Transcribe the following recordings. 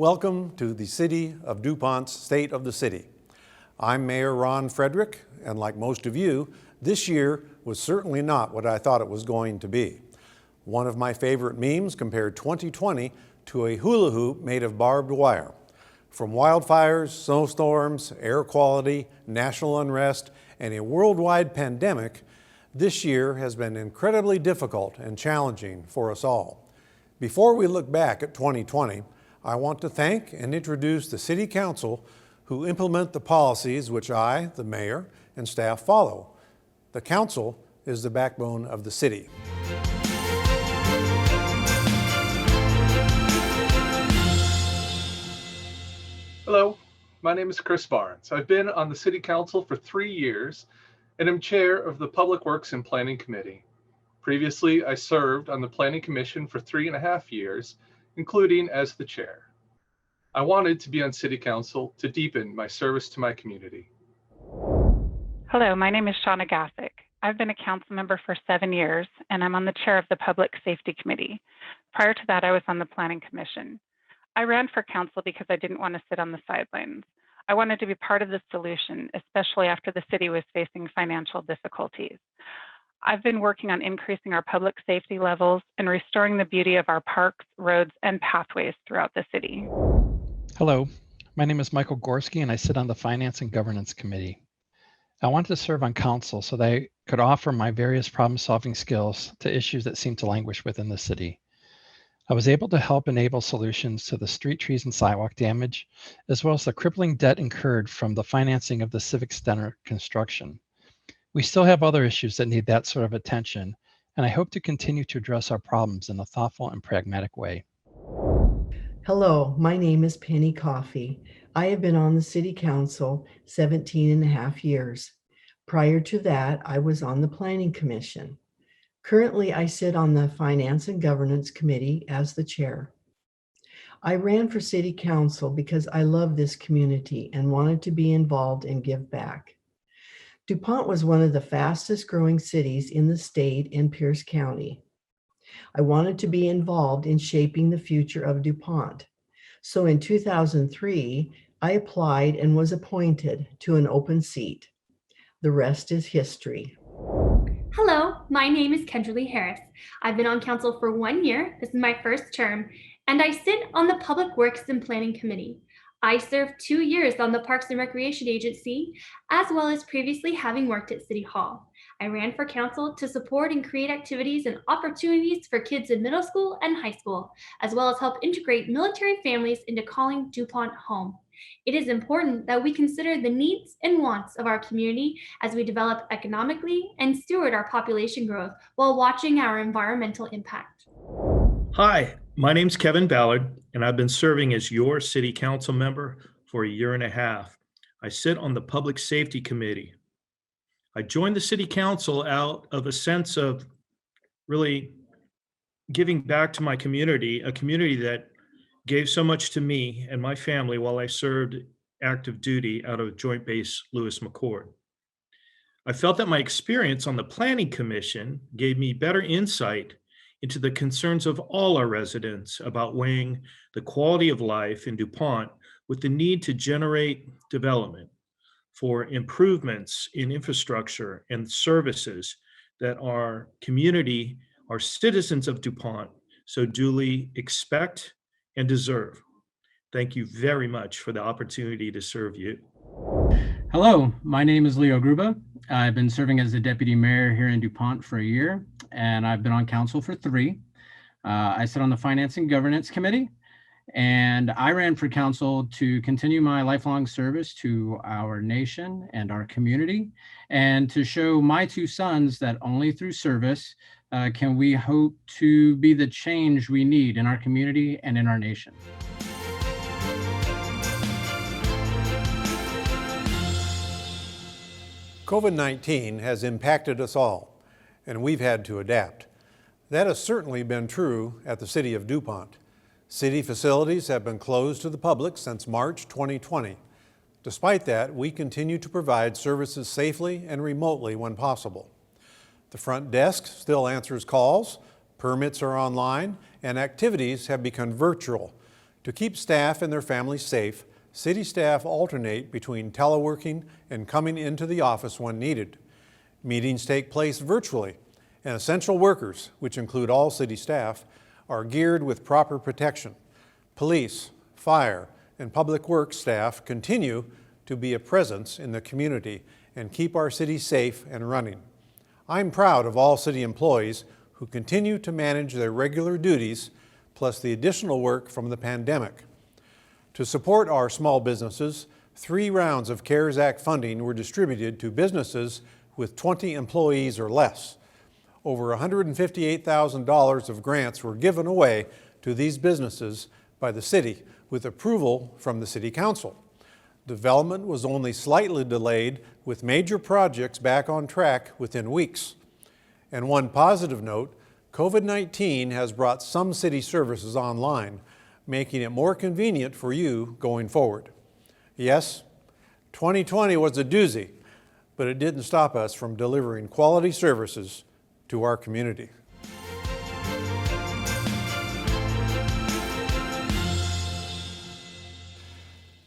Welcome to the City of DuPont's State of the City. I'm Mayor Ron Frederick, and like most of you, this year was certainly not what I thought it was going to be. One of my favorite memes compared 2020 to a hula hoop made of barbed wire. From wildfires, snowstorms, air quality, national unrest, and a worldwide pandemic, this year has been incredibly difficult and challenging for us all. Before we look back at 2020, I want to thank and introduce the City Council who implement the policies which I, the Mayor, and staff follow. The Council is the backbone of the city. Hello, my name is Chris Barnes. I've been on the City Council for 3 years and am chair of the Public Works and Planning Committee. Previously, I served on the Planning Commission for 3.5 years, including as the chair. I wanted to be on City Council to deepen my service to my community. Hello, my name is Shauna Gassick. I've been a council member for 7 years, and I'm on the chair of the Public Safety Committee. Prior to that, I was on the Planning Commission. I ran for council because I didn't want to sit on the sidelines. I wanted to be part of the solution, especially after the city was facing financial difficulties. I've been working on increasing our public safety levels and restoring the beauty of our parks, roads, and pathways throughout the city. Hello, my name is Michael Gorsky and I sit on the Finance and Governance Committee. I wanted to serve on council so that I could offer my various problem-solving skills to issues that seem to languish within the city. I was able to help enable solutions to the street trees and sidewalk damage, as well as the crippling debt incurred from the financing of the Civic Center construction. We still have other issues that need that sort of attention, and I hope to continue to address our problems in a thoughtful and pragmatic way. Hello, my name is Penny Coffey. I have been on the City Council 17.5 years. Prior to that, I was on the Planning Commission. Currently, I sit on the Finance and Governance Committee as the chair. I ran for City Council because I love this community and wanted to be involved and give back. DuPont was one of the fastest growing cities in the state and Pierce County. I wanted to be involved in shaping the future of DuPont. So in 2003, I applied and was appointed to an open seat. The rest is history. Hello, my name is Kendra Lee Harris. I've been on council for 1 year. This is my first term, and I sit on the Public Works and Planning Committee. I served 2 years on the Parks and Recreation Agency, as well as previously having worked at City Hall. I ran for council to support and create activities and opportunities for kids in middle school and high school, as well as help integrate military families into calling DuPont home. It is important that we consider the needs and wants of our community as we develop economically and steward our population growth while watching our environmental impact. Hi, my name's Kevin Ballard, and I've been serving as your City Council member for 1.5 years. I sit on the Public Safety Committee. I joined the City Council out of a sense of really giving back to my community, a community that gave so much to me and my family while I served active duty out of Joint Base Lewis McChord. I felt that my experience on the Planning Commission gave me better insight into the concerns of all our residents about weighing the quality of life in DuPont with the need to generate development for improvements in infrastructure and services that our community, our citizens of DuPont, so duly expect and deserve. Thank you very much for the opportunity to serve you. Hello, my name is Leo Gruba. I've been serving as the deputy mayor here in DuPont for 1 year, and I've been on council for 3. I sit on the Finance and Governance Committee, and I ran for council to continue my lifelong service to our nation and our community, and to show my 2 sons that only through service can we hope to be the change we need in our community and in our nation. COVID-19 has impacted us all, and we've had to adapt. That has certainly been true at the City of DuPont. City facilities have been closed to the public since March 2020. Despite that, we continue to provide services safely and remotely when possible. The front desk still answers calls, permits are online, and activities have become virtual. To keep staff and their families safe, city staff alternate between teleworking and coming into the office when needed. Meetings take place virtually, and essential workers, which include all city staff, are geared with proper protection. Police, fire, and public works staff continue to be a presence in the community and keep our city safe and running. I'm proud of all city employees who continue to manage their regular duties, plus the additional work from the pandemic. To support our small businesses, 3 rounds of CARES Act funding were distributed to businesses with 20 employees or less. Over $158,000 of grants were given away to these businesses by the city with approval from the City Council. Development was only slightly delayed, with major projects back on track within weeks. And one positive note, COVID-19 has brought some city services online, making it more convenient for you going forward. Yes, 2020 was a doozy, but it didn't stop us from delivering quality services to our community.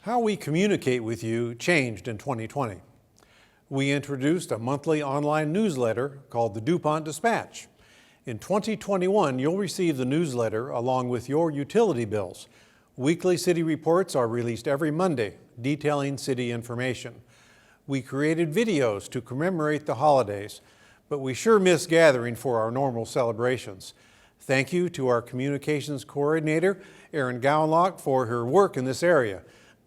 How we communicate with you changed in 2020. We introduced a monthly online newsletter called the DuPont Dispatch. In 2021, you'll receive the newsletter along with your utility bills. Weekly city reports are released every Monday, detailing city information. We created videos to commemorate the holidays, but we sure miss gathering for our normal celebrations. Thank you to our communications coordinator, Erin Gowanlock, for her work in this area.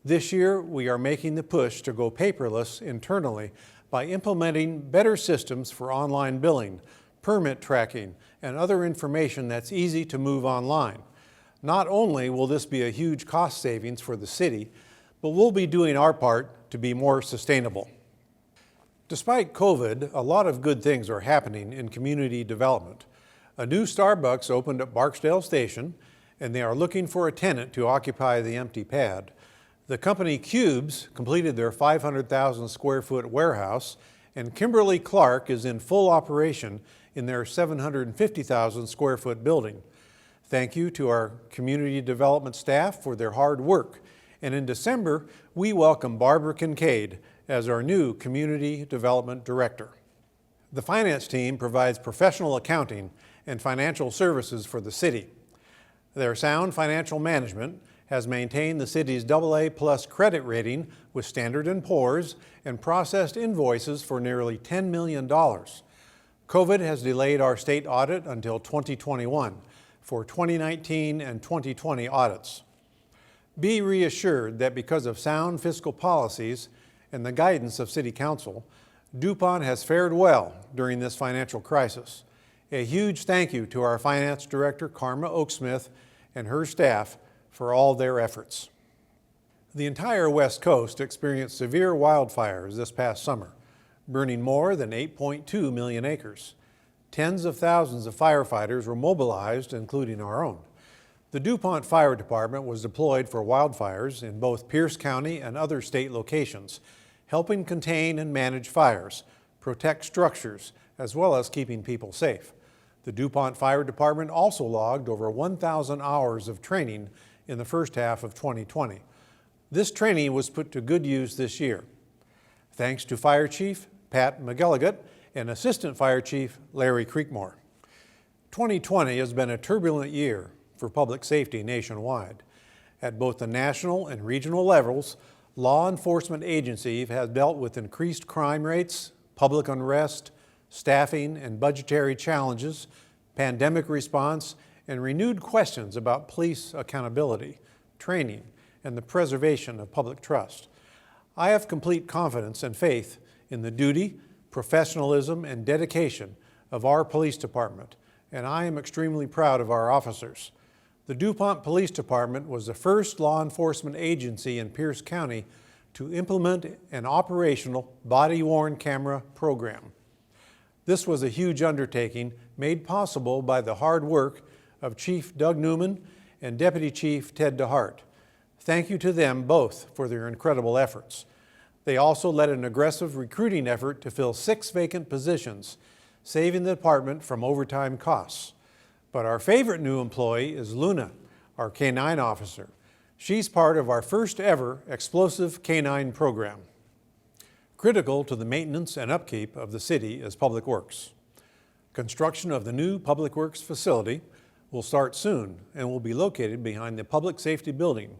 This year, we are making the push to go paperless internally by implementing better systems for online billing, permit tracking, and other information that's easy to move online. Not only will this be a huge cost savings for the city, but we'll be doing our part to be more sustainable. Despite COVID, a lot of good things are happening in community development. A new Starbucks opened at Barksdale Station, and they are looking for a tenant to occupy the empty pad. The company Cubes completed their 500,000 square foot warehouse, and Kimberly-Clark is in full operation in their 750,000 square foot building. Thank you to our community development staff for their hard work. And in December, we welcome Barbara Kincaid as our new Community Development Director. The finance team provides professional accounting and financial services for the city. Their sound financial management has maintained the city's AA+ credit rating with Standard & Poor's and processed invoices for nearly $10 million. COVID has delayed our state audit until 2021 for 2019 and 2020 audits. Be reassured that because of sound fiscal policies and the guidance of City Council, DuPont has fared well during this financial crisis. A huge thank you to our Finance Director, Karma Oaksmith, and her staff for all their efforts. The entire West Coast experienced severe wildfires this past summer, burning more than 8.2 million acres. Tens of thousands of firefighters were mobilized, including our own. The DuPont Fire Department was deployed for wildfires in both Pierce County and other state locations, helping contain and manage fires, protect structures, as well as keeping people safe. The DuPont Fire Department also logged over 1,000 hours of training in the first half of 2020. This training was put to good use this year. Thanks to Fire Chief Pat McGilligot and Assistant Fire Chief Larry Creekmore. 2020 has been a turbulent year for public safety nationwide. At both the national and regional levels, law enforcement agencies have dealt with increased crime rates, public unrest, staffing and budgetary challenges, pandemic response, and renewed questions about police accountability, training, and the preservation of public trust. I have complete confidence and faith in the duty, professionalism, and dedication of our police department, and I am extremely proud of our officers. The DuPont Police Department was the first law enforcement agency in Pierce County to implement an operational body-worn camera program. This was a huge undertaking made possible by the hard work of Chief Doug Newman and Deputy Chief Ted DeHart. Thank you to them both for their incredible efforts. They also led an aggressive recruiting effort to fill 6 vacant positions, saving the department from overtime costs. But our favorite new employee is Luna, our K-9 officer. She's part of our first ever explosive canine program. Critical to the maintenance and upkeep of the city is Public Works. Construction of the new Public Works facility will start soon and will be located behind the Public Safety Building,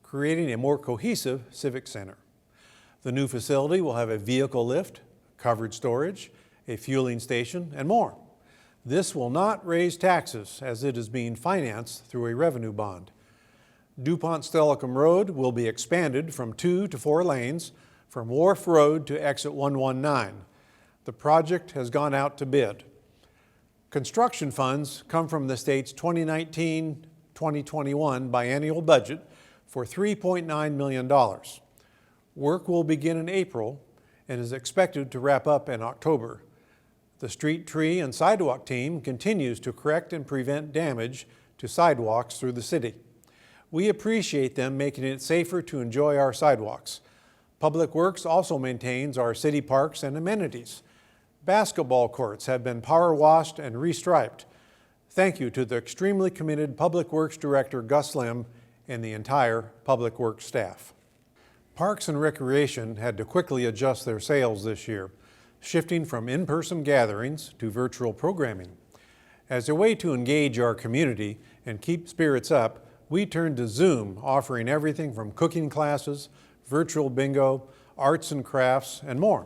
creating a more cohesive civic center. The new facility will have a vehicle lift, covered storage, a fueling station, and more. This will not raise taxes as it is being financed through a revenue bond. DuPont-Stellicum Road will be expanded from 2 to 4 lanes from Wharf Road to exit 119. The project has gone out to bid. Construction funds come from the state's 2019-2021 biennial budget for $3.9 million. Work will begin in April and is expected to wrap up in October. The street, tree, and sidewalk team continues to correct and prevent damage to sidewalks through the city. We appreciate them making it safer to enjoy our sidewalks. Public Works also maintains our city parks and amenities. Basketball courts have been power washed and restriped. Thank you to the extremely committed Public Works Director Gus Lim and the entire Public Works staff. Parks and Recreation had to quickly adjust their sails this year, shifting from in-person gatherings to virtual programming. As a way to engage our community and keep spirits up, we turned to Zoom, offering everything from cooking classes, virtual bingo, arts and crafts, and more.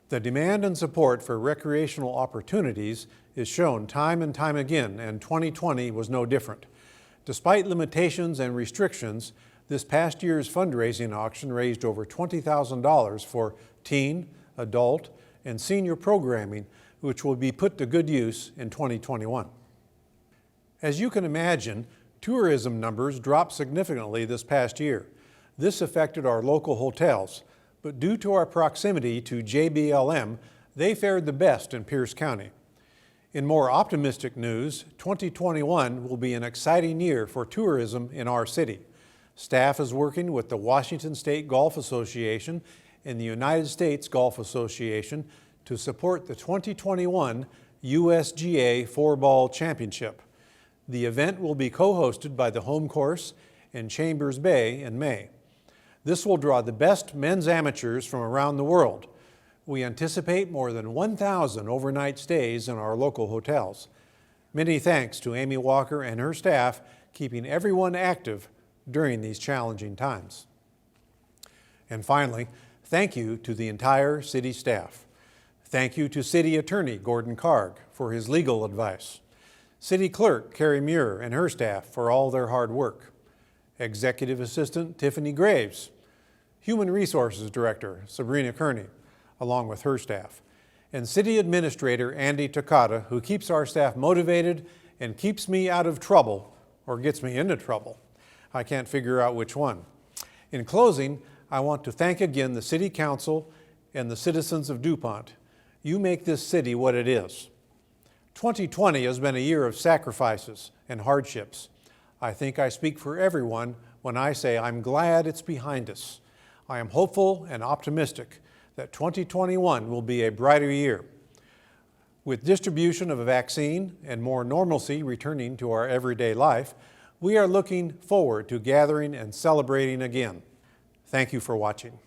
The demand and support for recreational opportunities is shown time and time again, and 2020 was no different. Despite limitations and restrictions, this past year's fundraising auction raised over $20,000 for teen, adult, and senior programming, which will be put to good use in 2021. As you can imagine, tourism numbers dropped significantly this past year. This affected our local hotels, but due to our proximity to JBLM, they fared the best in Pierce County. In more optimistic news, 2021 will be an exciting year for tourism in our city. Staff is working with the Washington State Golf Association and the United States Golf Association to support the 2021 USGA 4-Ball Championship. The event will be co-hosted by the Home Course in Chambers Bay in May. This will draw the best men's amateurs from around the world. We anticipate more than 1,000 overnight stays in our local hotels. Many thanks to Amy Walker and her staff keeping everyone active during these challenging times. And finally, thank you to the entire city staff. Thank you to City Attorney Gordon Karg for his legal advice. City Clerk Carrie Muir and her staff for all their hard work. Executive Assistant Tiffany Graves, Human Resources Director Sabrina Kearney, along with her staff, and City Administrator Andy Takata, who keeps our staff motivated and keeps me out of trouble, or gets me into trouble. I can't figure out which one. In closing, I want to thank again the City Council and the citizens of DuPont. You make this city what it is. 2020 has been a year of sacrifices and hardships. I think I speak for everyone when I say I'm glad it's behind us. I am hopeful and optimistic that 2021 will be a brighter year. With distribution of a vaccine and more normalcy returning to our everyday life, we are looking forward to gathering and celebrating again. Thank you for watching.